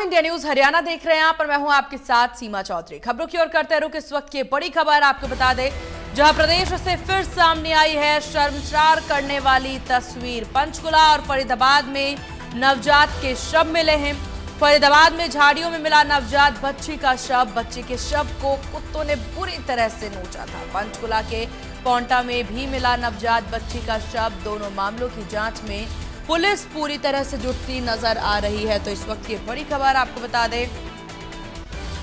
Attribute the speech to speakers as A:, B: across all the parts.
A: India news Haryana देख रहे हैं आप, और मैं हूं आपके साथ सीमा चौधरी। खबरों की ओर करते रुख। इस वक्त की बड़ी खबर आपको बता दें, जहां प्रदेश से फिर सामने आई है शर्मसार करने वाली तस्वीर। पंचकुला और फरीदाबाद में नवजात के शव मिले हैं। फरीदाबाद में झाड़ियों में मिला नवजात बच्ची का शव। बच्ची के शव को कुत्तों ने बुरी तरह से नोचा था। पंचकुला के पोंटा में भी मिला नवजात बच्ची का शव। दोनों मामलों की जांच में पुलिस पूरी तरह से जुटती नजर आ रही है। तो इस वक्त की बड़ी खबर आपको बता दें,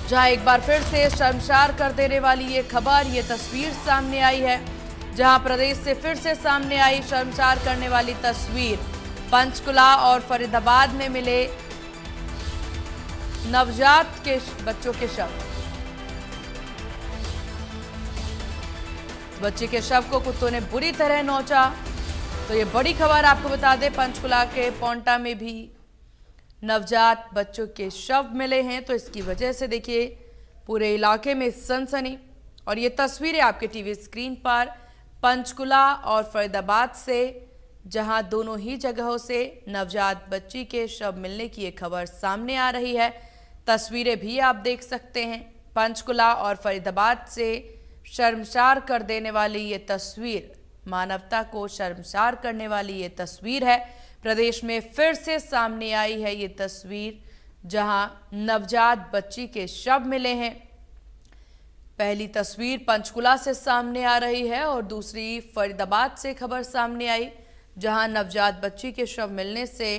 A: जहां एक बार फिर से शर्मसार कर देने वाली ये खबर, ये तस्वीर सामने आई है। जहां प्रदेश से फिर से सामने आई शर्मसार करने वाली तस्वीर। पंचकुला और फरीदाबाद में मिले नवजात के बच्चों के शव। बच्चे के शव को कुत्तों ने बुरी तरह नोचा। तो ये बड़ी खबर आपको बता दें, पंचकुला के पोंटा में भी नवजात बच्चों के शव मिले हैं। तो इसकी वजह से देखिए पूरे इलाके में सनसनी। और ये तस्वीरें आपके टीवी स्क्रीन पर पंचकुला और फरीदाबाद से, जहां दोनों ही जगहों से नवजात बच्ची के शव मिलने की ये खबर सामने आ रही है। तस्वीरें भी आप देख सकते हैं। पंचकुला और फरीदाबाद से शर्मसार कर देने वाली ये तस्वीर, मानवता को शर्मसार करने वाली ये तस्वीर है। प्रदेश में फिर से सामने आई है ये तस्वीर, जहां नवजात बच्ची के शव मिले हैं। पहली तस्वीर पंचकुला से सामने आ रही है और दूसरी फरीदाबाद से खबर सामने आई, जहां नवजात बच्ची के शव मिलने से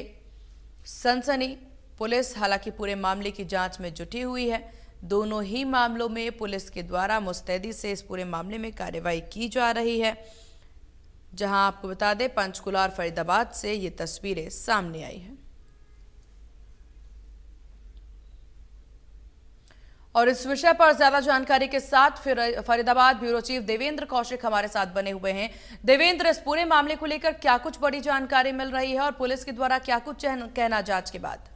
A: सनसनी। पुलिस हालांकि पूरे मामले की जांच में जुटी हुई है। दोनों ही मामलों में पुलिस के द्वारा मुस्तैदी से इस पूरे मामले में कार्रवाई की जा रही है। जहां आपको बता दें, पंचकुला और फरीदाबाद से ये तस्वीरें सामने आई हैं। और इस विषय पर ज्यादा जानकारी के साथ फिर फरीदाबाद ब्यूरो चीफ देवेंद्र कौशिक हमारे साथ बने हुए हैं। देवेंद्र, इस पूरे मामले को लेकर क्या कुछ बड़ी जानकारी मिल रही है और पुलिस के द्वारा क्या कुछ कहना जांच के बाद?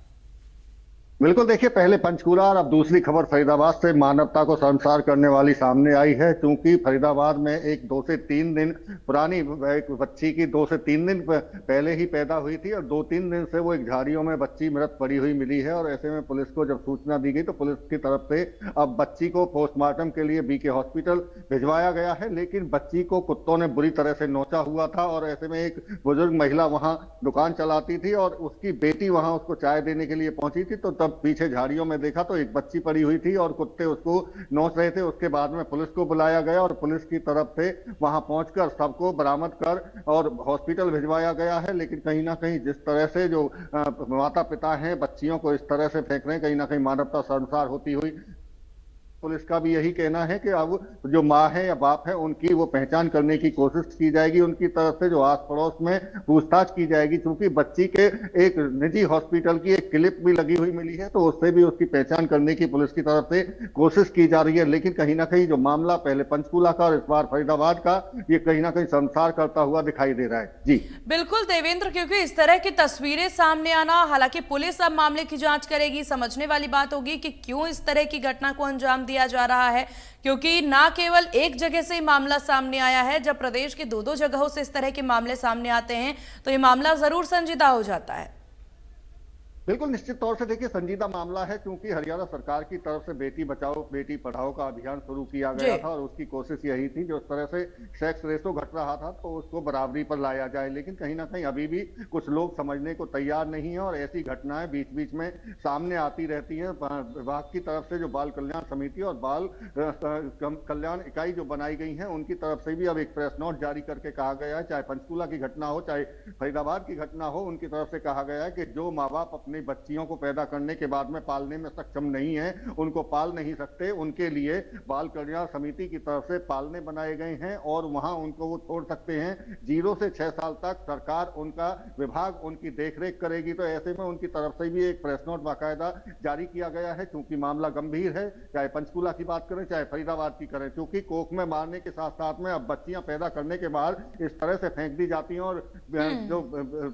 B: बिल्कुल, देखिए, पहले पंचकुला और अब दूसरी खबर फरीदाबाद से मानवता को शर्मसार करने वाली सामने आई है। क्योंकि फरीदाबाद में एक 2 से 3 दिन पुरानी एक बच्ची की 2 से 3 दिन पहले ही पैदा हुई थी और 2-3 दिन से वो एक झाड़ियों में बच्ची मृत पड़ी हुई मिली है। और ऐसे में पुलिस को जब सूचना दी गई तो पुलिस की तरफ से अब बच्ची को पोस्टमार्टम के लिए बीके हॉस्पिटल भिजवाया गया है। लेकिन बच्ची को कुत्तों ने बुरी तरह से नोचा हुआ था और ऐसे में एक बुजुर्ग महिला वहां दुकान चलाती थी और उसकी बेटी वहां उसको चाय देने के लिए पहुंची थी। तो पीछे झाड़ियों में देखा तो एक बच्ची पड़ी हुई थी और कुत्ते उसको नोच रहे थे। उसके बाद में पुलिस को बुलाया गया और पुलिस की तरफ से वहां पहुंचकर सबको बरामद कर और हॉस्पिटल भिजवाया गया है। लेकिन कहीं ना कहीं जिस तरह से जो माता पिता हैं बच्चियों को इस तरह से फेंक रहे हैं, कहीं ना कहीं मानवता शर्मसार होती हुई। पुलिस का भी यही कहना है कि अब जो माँ है या बाप है उनकी वो पहचान करने की कोशिश की जाएगी। उनकी तरफ से जो आस पड़ोस में पूछताछ की जाएगी। क्योंकि बच्ची के एक निजी हॉस्पिटल की एक क्लिप भी लगी हुई मिली है, तो उससे भी उसकी पहचान करने की पुलिस की तरफ से कोशिश की जा रही है। लेकिन कहीं ना कहीं जो मामला पहले पंचकुला का और इस बार फरीदाबाद का, ये कहीं ना कहीं शर्मसार करता हुआ दिखाई दे रहा है। जी
A: बिल्कुल देवेंद्र, क्योंकि इस तरह की तस्वीरें सामने आना, हालांकि पुलिस अब मामले की जांच करेगी। समझने वाली बात होगी कि क्यों इस तरह की घटना को अंजाम दिया जा रहा है, क्योंकि ना केवल एक जगह से ही मामला सामने आया है। जब प्रदेश के दो जगहों से इस तरह के मामले सामने आते हैं तो ये मामला जरूर संजीदा हो जाता है।
B: बिल्कुल, निश्चित तौर से देखिए संजीदा मामला है। क्योंकि हरियाणा सरकार की तरफ से बेटी बचाओ बेटी पढ़ाओ का अभियान शुरू किया गया था और उसकी कोशिश यही थी, जो इस तरह से सेक्स रेशो घट रहा था तो उसको बराबरी पर लाया जाए। लेकिन कहीं ना कहीं अभी भी कुछ लोग समझने को तैयार नहीं है और ऐसी घटनाएं बीच बीच में सामने आती रहती हैं। विभाग की तरफ से जो बाल कल्याण समिति और बाल कल्याण इकाई जो बनाई गई है, उनकी तरफ से भी अब एक प्रेस नोट जारी करके कहा गया है, चाहे पंचकुला की घटना हो चाहे फरीदाबाद की घटना हो, उनकी तरफ से कहा गया है कि जो माँ बाप अपने बच्चियों को पैदा करने के बाद में पालने में सक्षम नहीं है, उनको पाल नहीं सकते, उनके लिए बाल कल्याण समिति की तरफ से पालने बनाए गए हैं और वहां उनको वो छोड़ सकते हैं। 0 से 6 साल तक सरकार, उनका विभाग उनकी देखरेख करेगी। तो ऐसे में उनकी तरफ से भी एक प्रेस नोट बाकायदा जारी किया गया है। क्योंकि मामला गंभीर है, चाहे पंचकुला की बात करें चाहे फरीदाबाद की करें। क्योंकि कोख में मारने के साथ साथ में अब बच्चियां पैदा करने के बाद इस तरह से फेंक दी जाती हैं और जो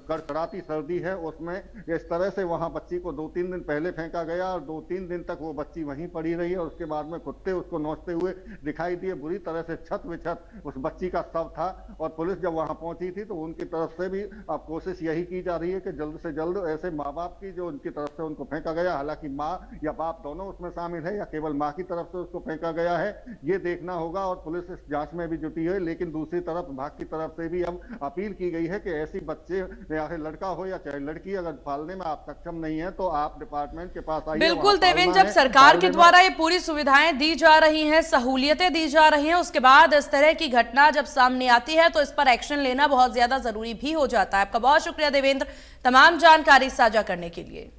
B: कड़कड़ाती सर्दी है उसमें इस तरह से वहां बच्ची को 2-3 दिन पहले फेंका गया और 2-3 दिन तक वो बच्ची वहीं पड़ी रही और उसके बाद में कुत्ते उसको नोचते हुए दिखाई दिए। बुरी तरह से छत विछत उस बच्ची का शव था और पुलिस जब वहां पहुंची थी तो उनकी तरफ से भी अब कोशिश यही की जा रही है कि जल्द से जल्द ऐसे माँ बाप की जो उनकी तरफ से उनको फेंका गया, हालांकि माँ या बाप दोनों उसमें शामिल है या केवल माँ की तरफ से उसको फेंका गया है, ये देखना होगा और पुलिस इस जांच में भी जुटी है। लेकिन दूसरी तरफ विभाग की तरफ से भी अब अपील की गई है कि ऐसी बच्चे या लड़का हो या चाहे लड़की अगर पालने में आप सक्षम नहीं है तो आप डिपार्टमेंट के पास आइए।
A: बिल्कुल देवेंद्र, जब सरकार के द्वारा ये पूरी सुविधाएं दी जा रही हैं, सहूलियतें दी जा रही हैं, उसके बाद इस तरह की घटना जब सामने आती है तो इस पर एक्शन लेना बहुत ज्यादा जरूरी भी हो जाता है। आपका बहुत शुक्रिया देवेंद्र तमाम जानकारी साझा करने के लिए।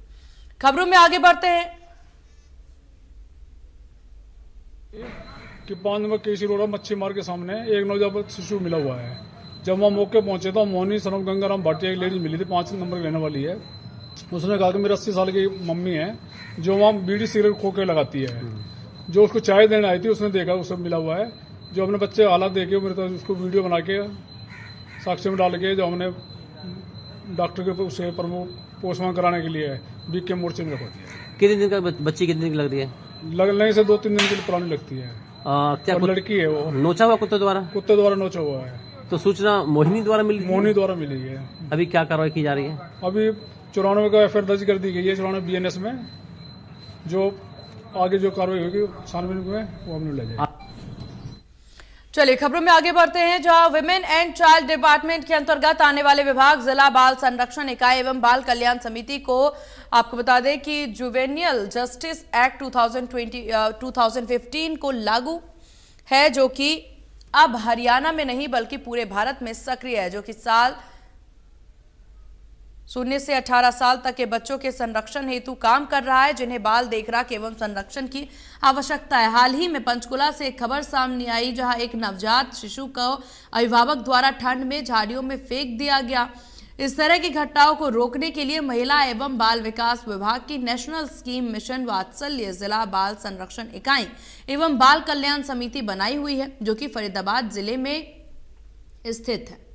A: खबरों में आगे बढ़ते हैं
C: कि 5 नंबर केसी रोड मच्छी मार के सामने एक नवजात शिशु मिला हुआ है। जब वहाँ मौके पहुंचे तो मोहनी सनम गंगाराम भाटिया एक लेडी मिली थी, 5 नंबर रहने वाली है। उसने कहा कि मेरी 80 साल की मम्मी है जो वहाँ बीड़ी सिगरेट खो के लगाती है। जो उसको चाय देने आई थी उसने देखा उसे मिला हुआ है। जो अपने बच्चे हालात देखे मेरे तो उसको वीडियो बना के साक्ष्य में डाल के जो हमने डॉक्टर के उसे प्रमुख पोस्टमार्टम कराने के लिए बीक के मोर्चे में रखवा दिया।
D: कितने दिन का बच्ची कितने दिन की लग रही है?
C: लगने से 2-3 दिन की पुरानी लगती है।
D: क्या
C: और लड़की है वो,
D: नोचा हुआ कुत्ते द्वारा?
C: कुत्ते द्वारा नोचा हुआ है।
D: तो सूचना मोहिनी द्वारा मिली?
C: मोहनी द्वारा मिली है।
D: अभी क्या कार्रवाई की जा रही है?
C: अभी 94 का एफआईआर दर्ज कर दी गई है 94 बीएनएस में। जो आगे जो कार्रवाई होगी छानबीन में वो हमने ले जाएंगे।
A: चलिए खबरों में आगे बढ़ते हैं, जहां विमेन एंड चाइल्ड डिपार्टमेंट के अंतर्गत आने वाले विभाग जिला बाल संरक्षण इकाई एवं बाल कल्याण समिति को आपको बता दें कि जुवेनियल जस्टिस एक्ट 2015 को लागू है, जो कि अब हरियाणा में नहीं बल्कि पूरे भारत में सक्रिय है, जो कि साल 0 से 18 साल तक के बच्चों के संरक्षण हेतु काम कर रहा है, जिन्हें बाल देखरेख एवं संरक्षण की आवश्यकता है। हाल ही में पंचकुला से एक खबर सामने आई, जहां एक नवजात शिशु को अभिभावक द्वारा ठंड में झाड़ियों में फेंक दिया गया। इस तरह की घटनाओं को रोकने के लिए महिला एवं बाल विकास विभाग की नेशनल स्कीम मिशन वात्सल्य जिला बाल संरक्षण इकाई एवं बाल कल्याण समिति बनाई हुई है, जो कि फरीदाबाद जिले में स्थित है।